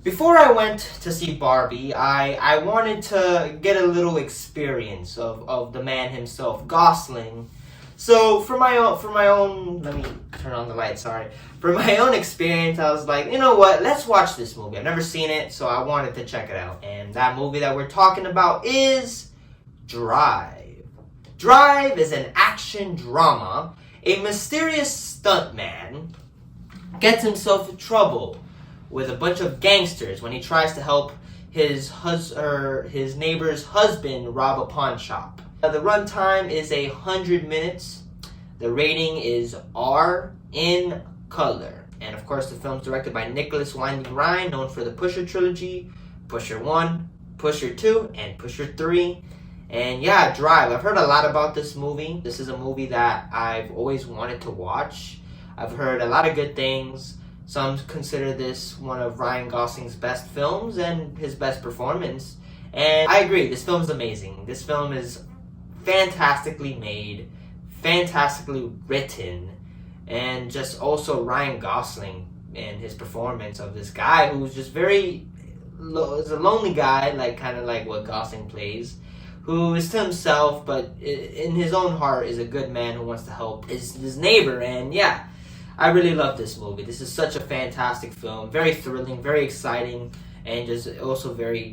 Before I went to see Barbie, I wanted to get a little experience of the man himself, Gosling. So for my own let me turn on the light, sorry. For my own experience, I was like, you know what, let's watch this movie. I've never seen it, so I wanted to check it out. And that movie that we're talking about is Drive. Drive is an action drama. A mysterious stuntman gets himself in trouble with a bunch of gangsters when he tries to help his neighbor's husband rob a pawn shop. The runtime is 100 minutes. The rating is R in color. And of course, the film's directed by Nicholas Winding Refn, known for the Pusher trilogy, Pusher 1, Pusher 2, and Pusher 3. And yeah, Drive. I've heard a lot about this movie. This is a movie that I've always wanted to watch. I've heard a lot of good things. Some consider this one of Ryan Gosling's best films and his best performance. And I agree, this film is amazing. This film is fantastically made, fantastically written, and just also Ryan Gosling and his performance of this guy who's just is a lonely guy, like kind of like what Gosling plays, who is to himself, but in his own heart is a good man who wants to help his neighbor. And yeah, I really love this movie. This is such a fantastic film, very thrilling, very exciting, and just also very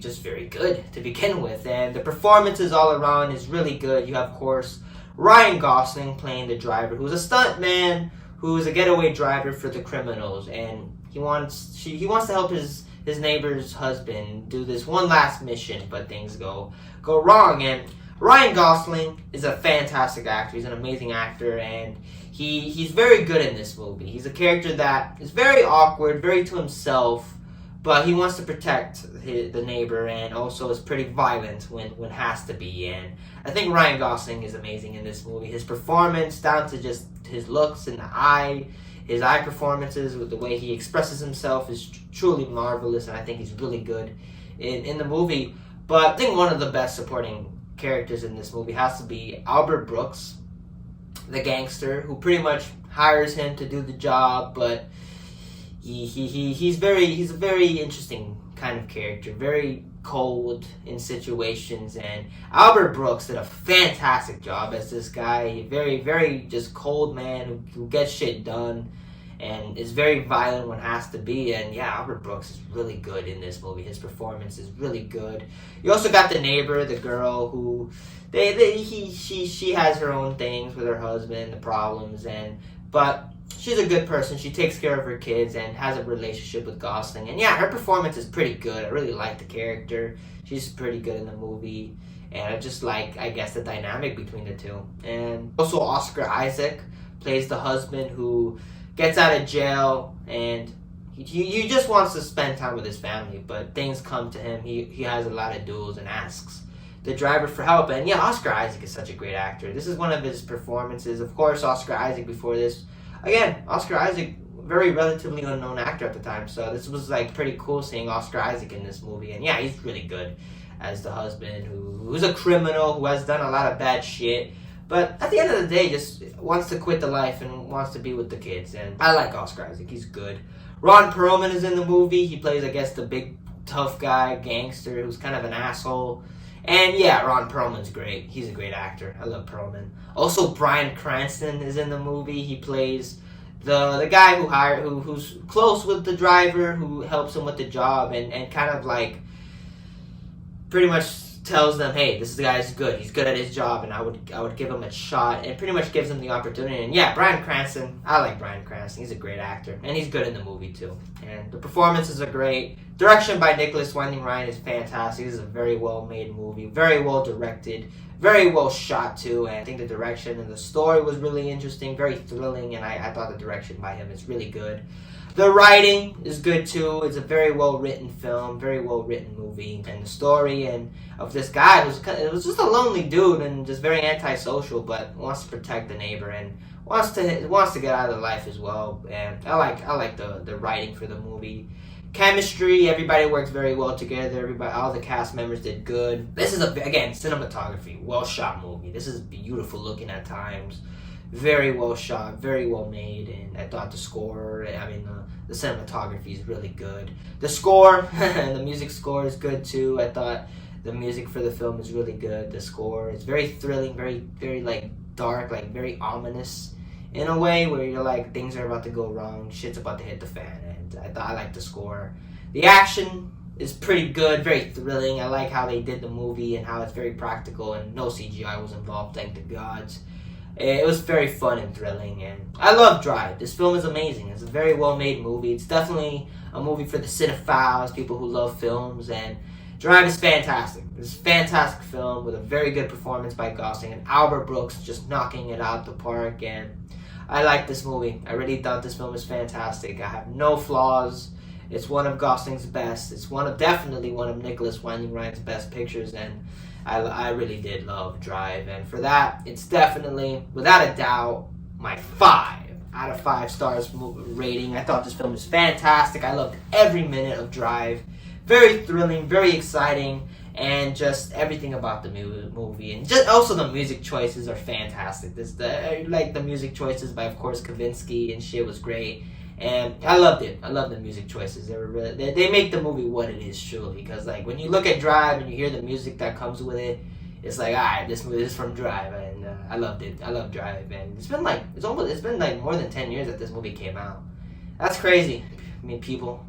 good to begin with. And the performances all around is really good. You have, of course, Ryan Gosling playing the driver, who's a stunt man, who's a getaway driver for the criminals, and he wants to help his neighbor's husband do this one last mission, but things go wrong. And Ryan Gosling is a fantastic actor. He's an amazing actor, and he's very good in this movie. He's a character that is very awkward, very to himself, but he wants to protect the neighbor, and also is pretty violent when has to be. And I think Ryan Gosling is amazing in this movie. His performance, down to just his looks and his eye performances, with the way he expresses himself, is truly marvelous, and I think he's really good in the movie. But I think one of the best supporting characters in this movie has to be Albert Brooks, the gangster, who pretty much hires him to do the job, but he's a very interesting kind of character, very cold in situations. And Albert Brooks did a fantastic job as this guy, very just cold man who gets shit done and is very violent when has to be. And yeah, Albert Brooks is really good in this movie. His performance is really good. You also got the neighbor, the girl who she has her own things with her husband, the problems, but she's a good person. She takes care of her kids and has a relationship with Gosling. And yeah, her performance is pretty good. I really like the character. She's pretty good in the movie. And I just like, I guess, the dynamic between the two. And also Oscar Isaac plays the husband who gets out of jail, and he just wants to spend time with his family, but things come to him. He has a lot of duels and asks the driver for help. And yeah, Oscar Isaac is such a great actor. This is one of his performances. Of course, Oscar Isaac before this, again, Oscar Isaac, very relatively unknown actor at the time, so this was like pretty cool seeing Oscar Isaac in this movie. And yeah, he's really good as the husband who's a criminal, who has done a lot of bad shit, but at the end of the day just wants to quit the life and wants to be with the kids. And I like Oscar Isaac, he's good. Ron Perlman is in the movie. He plays, I guess, the big tough guy gangster who's kind of an asshole. And yeah, Ron Perlman's great. He's a great actor. I love Perlman. Also, Bryan Cranston is in the movie. He plays the guy who's close with the driver, who helps him with the job, and kind of like pretty much tells them, hey, this guy's good. He's good at his job, and I would give him a shot, and pretty much gives him the opportunity. And yeah, Bryan Cranston, I like Bryan Cranston. He's a great actor, and he's good in the movie too. And the performances are great. Direction by Nicholas Winding Refn is fantastic. This is a very well made movie, very well directed, very well shot too. And I think the direction and the story was really interesting, very thrilling, and I thought the direction by him is really good. The writing is good too. It's a very well written film, very well written movie. And the story and of this guy it was just a lonely dude and just very antisocial, but wants to protect the neighbor and wants to get out of the life as well. And I like the writing for the movie. Chemistry, everybody works very well together. All the cast members did good. This is again, cinematography, well shot movie. This is beautiful looking at times. very well shot, very well made, and I thought the score, the cinematography is really good. The score, the music score is good too. I thought the music for the film is really good. The score is very thrilling, very like dark, like very ominous in a way where you're like, things are about to go wrong, shit's about to hit the fan, and I like the score. The action is pretty good, very thrilling. I like how they did the movie and how it's very practical and no CGI was involved, thank the gods. It was very fun and thrilling, and I love Drive. This film is amazing. It's a very well-made movie. It's definitely a movie for the cinephiles, people who love films, and Drive is fantastic. It's a fantastic film with a very good performance by Gosling, and Albert Brooks just knocking it out the park, and I like this movie. I really thought this film was fantastic. I have no flaws. It's one of Gosling's best. It's definitely one of Nicholas Winding Refn's best pictures, and I really did love Drive. And for that, it's definitely, without a doubt, my 5 out of 5 stars rating. I thought this film was fantastic. I loved every minute of Drive. Very thrilling, very exciting, and just everything about the movie. And just also the music choices are fantastic. The music choices by, of course, Kavinsky and shit was great. And I loved it. I love the music choices. They were really, they make the movie what it is truly. Because like when you look at Drive and you hear the music that comes with it, it's like, alright, this movie is from Drive, and I loved it. I love Drive, and it's been like more than 10 years that this movie came out. That's crazy. I mean, people,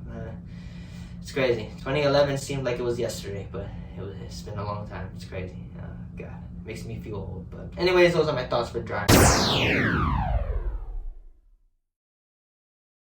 it's crazy. 2011 seemed like it was yesterday, but it's been a long time. It's crazy. God, it makes me feel old. But anyways, those are my thoughts for Drive.